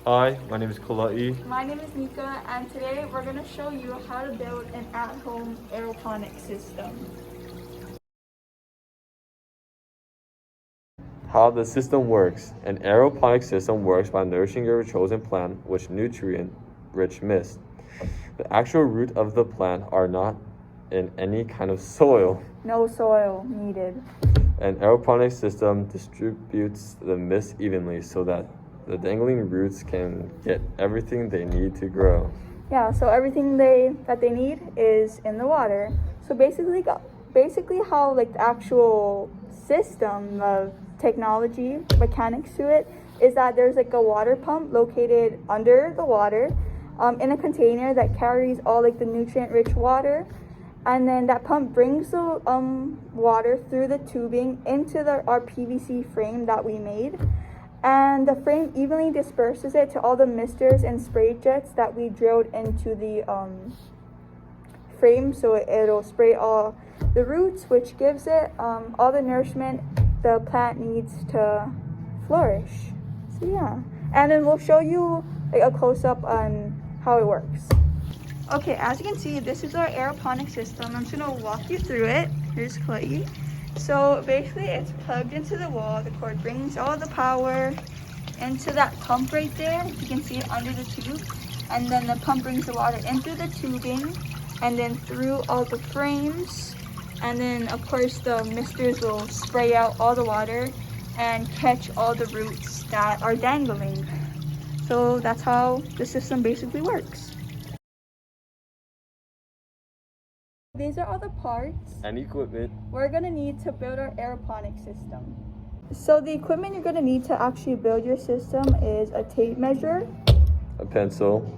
Hi, my name is Kalai. My name is Nika, and today we're going to show you how to build an at-home aeroponics system. How the system works. An aeroponic system works by nourishing your chosen plant with nutrient-rich mist. The actual root of the plant are not in any kind of soil. No soil needed. An aeroponic system distributes the mist evenly so that the dangling roots can get everything they need to grow. Yeah, so everything that they need is in the water. So basically how like the actual system of technology, mechanics to it, is that there's like a water pump located under the water in a container that carries all like the nutrient-rich water. And then that pump brings the water through the tubing into our PVC frame that we made. And the frame evenly disperses it to all the misters and spray jets that we drilled into the frame, so it'll spray all the roots, which gives it all the nourishment the plant needs to flourish. So yeah, and then we'll show you like a close-up on how it works. Okay, as you can see, this is our aeroponic system. I'm just gonna walk you through it. Here's Clay. So basically it's plugged into the wall. The cord brings all the power into that pump right there. You can see it under the tube. And then the pump brings the water into the tubing and then through all the frames. And then of course the misters will spray out all the water and catch all the roots that are dangling. So that's how the system basically works. These are all the parts And equipment. we're gonna need to build our aeroponic system. So the equipment you're gonna need to actually build your system is a tape measure, A pencil.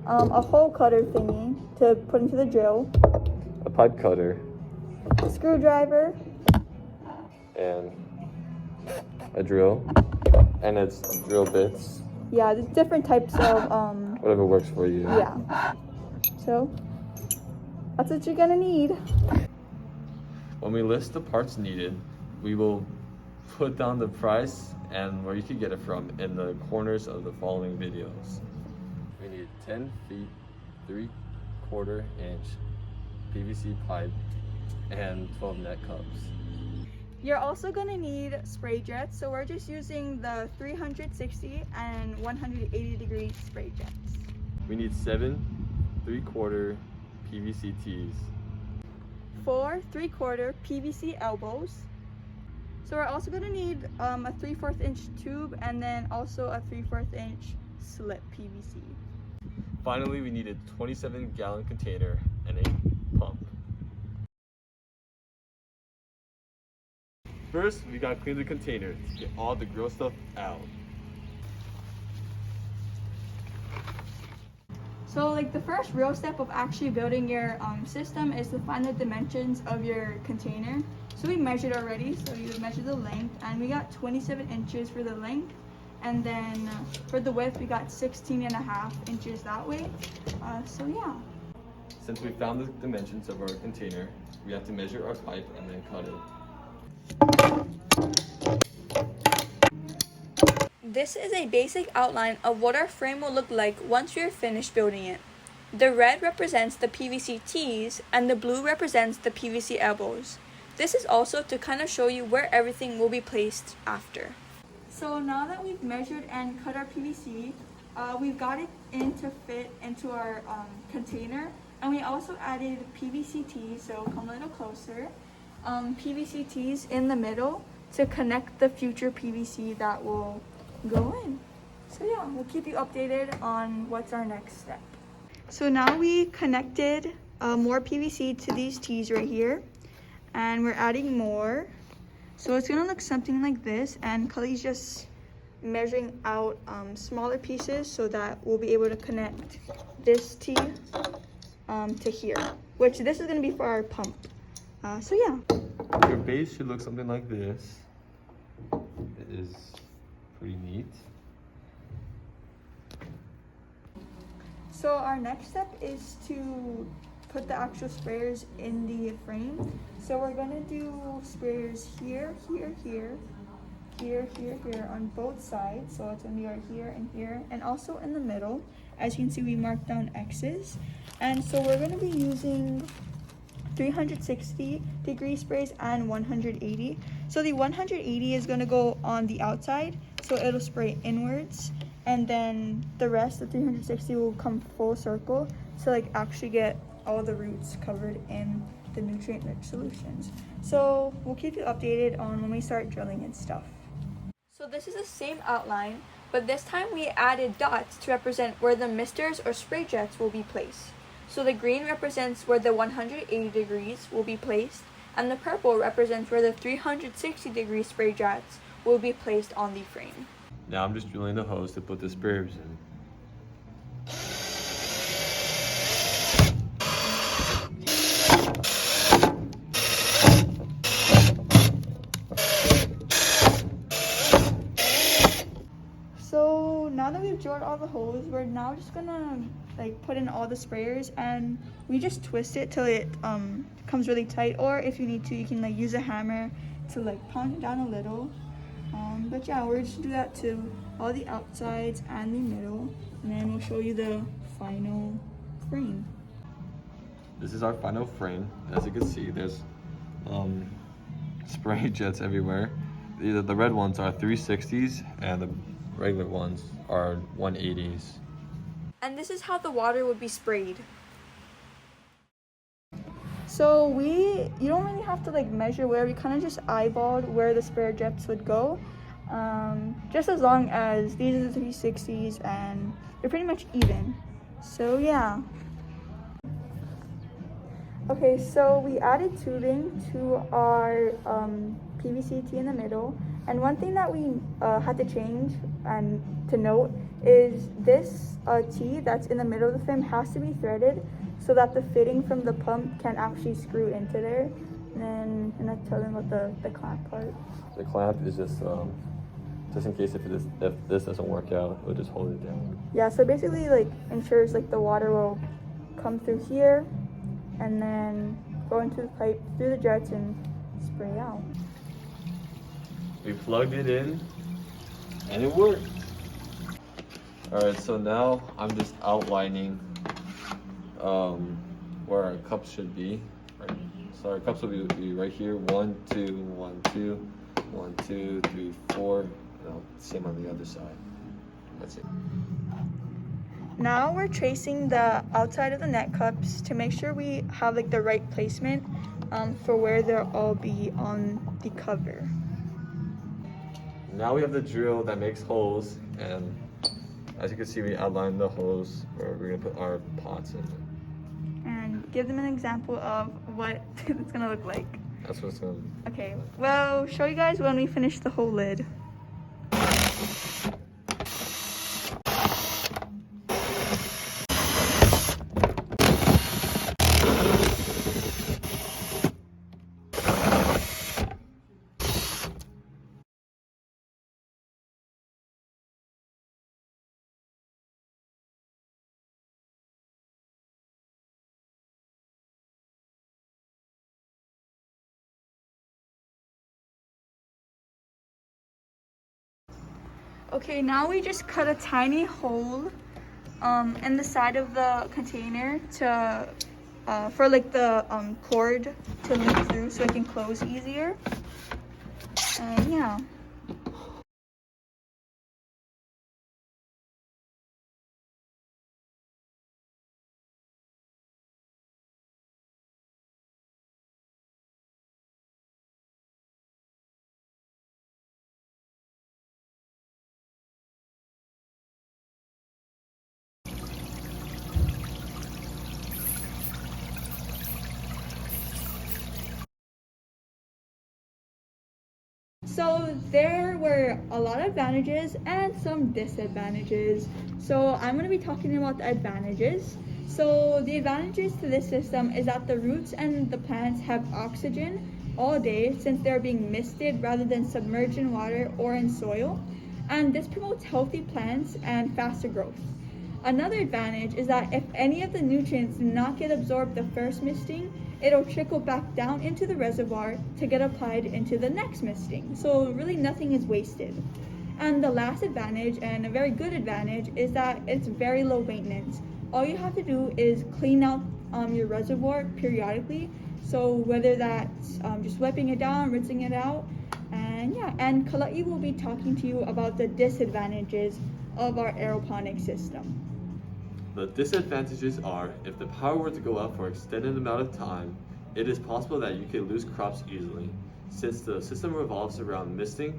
a hole cutter thingy to put into the drill, A pipe cutter. a screwdriver, And a drill. And it's drill bits. yeah, there's different types of, Whatever works for you. yeah. So that's what you're gonna need. When we list the parts needed, we will put down the price and where you can get it from in the corners of the following videos. We need 10 feet, 3/4 inch PVC pipe and 12 net cups. You're also gonna need spray jets, so we're just using the 360 and 180 degree spray jets. We need 7 3/4 PVC tees. 4 3/4 PVC elbows. So we're also gonna need a 3/4 inch tube and then also a 3/4 inch slip PVC. Finally, we need a 27-gallon container and a pump. First, we gotta clean the container to get all the gross stuff out. So like the first real step of actually building your system is to find the dimensions of your container. So we measured already, so you measure the length and we got 27 inches for the length. And then for the width, we got 16.5 inches that way. So yeah. Since we found the dimensions of our container, we have to measure our pipe and then cut it. This is a basic outline of what our frame will look like once we are finished building it. The red represents the PVC tees and the blue represents the PVC elbows. This is also to kind of show you where everything will be placed after. So now that we've measured and cut our PVC, we've got it in to fit into our container, and we also added PVC tees, so come a little closer. PVC tees in the middle to connect the future PVC that will go in. So yeah, we'll keep you updated on what's our next step. So now we connected more PVC to these tees right here, and we're adding more. So it's gonna look something like this, and Kali's just measuring out smaller pieces so that we'll be able to connect this tee to here, which this is gonna be for our pump. So yeah. Your base should look something like this. It is pretty neat. So our next step is to put the actual sprayers in the frame. So we're gonna do sprayers here, here, here, here, here, here on both sides. So it's gonna be right here and here, and also in the middle. As you can see, we marked down X's. And so we're gonna be using 360-degree sprays and 180. So the 180 is gonna go on the outside, so it'll spray inwards. And then the rest, the 360, will come full circle to like actually get all the roots covered in the nutrient-rich solutions. So we'll keep you updated on when we start drilling and stuff. So this is the same outline, but this time we added dots to represent where the misters or spray jets will be placed. So the green represents where the 180 degrees will be placed, and the purple represents where the 360-degree spray jets will be placed on the frame. Now I'm just drilling the hose to put the sprayers in. So now that we've drilled all the holes, we're now just gonna like put in all the sprayers, and we just twist it till it comes really tight, or if you need to, you can like use a hammer to like pound it down a little. But yeah, we're just do that to all the outsides and the middle, and then we'll show you the final frame. This is our final frame. As you can see, there's spray jets everywhere. The red ones are 360s and the regular ones are 180s. And this is how the water would be sprayed. So you don't really have to like measure where, we kind of just eyeballed where the sprayer jets would go. Just as long as these are the 360s and they're pretty much even. So yeah. Okay, so we added tubing to our PVC tee in the middle. And one thing that we had to change and to note is this tee that's in the middle of the frame has to be threaded so that the fitting from the pump can actually screw into there. And I tell them about the clamp part. The clamp is just in case if this doesn't work out, it'll just hold it down. Yeah, so basically like ensures like the water will come through here and then go into the pipe through the jets and spray out. We plugged it in and it worked. Alright, so now I'm just outlining where our cups should be. Right. So our cups will be right here. 1, 2, 1, 2, 1, 2, 3, 4. No, same on the other side. That's it. Now we're tracing the outside of the net cups to make sure we have like the right placement for where they'll all be on the cover. Now we have the drill that makes holes, and as you can see, we outlined the holes where we're gonna put our pots in. And give them an example of what it's gonna look like. That's what it's gonna. Okay, well, show you guys when we finish the whole lid. Okay, now we just cut a tiny hole in the side of the container to for like the cord to leak through so it can close easier. And yeah. So there were a lot of advantages and some disadvantages. So I'm going to be talking about the advantages. So the advantages to this system is that the roots and the plants have oxygen all day since they're being misted rather than submerged in water or in soil. And this promotes healthy plants and faster growth. Another advantage is that if any of the nutrients do not get absorbed the first misting, it'll trickle back down into the reservoir to get applied into the next misting. So really nothing is wasted. And the last advantage, and a very good advantage, is that it's very low maintenance. All you have to do is clean out your reservoir periodically. So whether that's just wiping it down, rinsing it out, and Kalai will be talking to you about the disadvantages of our aeroponics system. The disadvantages are, if the power were to go out for an extended amount of time, it is possible that you could lose crops easily, since the system revolves around misting,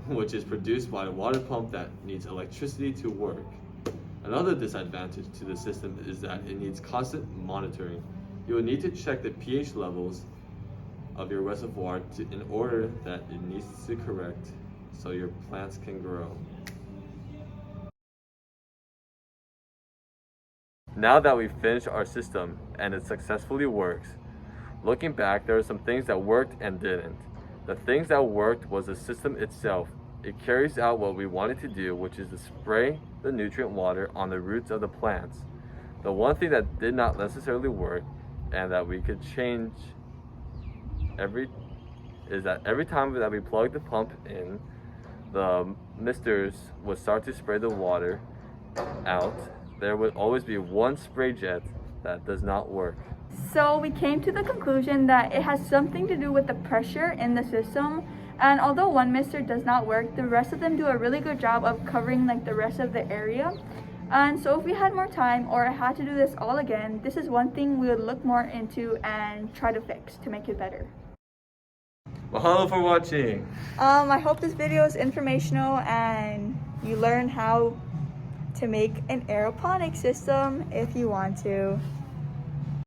which is produced by a water pump that needs electricity to work. Another disadvantage to the system is that it needs constant monitoring. You will need to check the pH levels of your reservoir in order that it needs to correct so your plants can grow. Now that we've finished our system and it successfully works, looking back, there are some things that worked and didn't. The things that worked was the system itself. It carries out what we wanted to do, which is to spray the nutrient water on the roots of the plants. The one thing that did not necessarily work and that we could change every time that we plug the pump in, the misters would start to spray the water out. There would always be one spray jet that does not work. So we came to the conclusion that it has something to do with the pressure in the system. And although one mister does not work, the rest of them do a really good job of covering like the rest of the area. And so if we had more time or had to do this all again, this is one thing we would look more into and try to fix to make it better. Mahalo for watching. I hope this video is informational and you learn how to make an aeroponic system if you want to.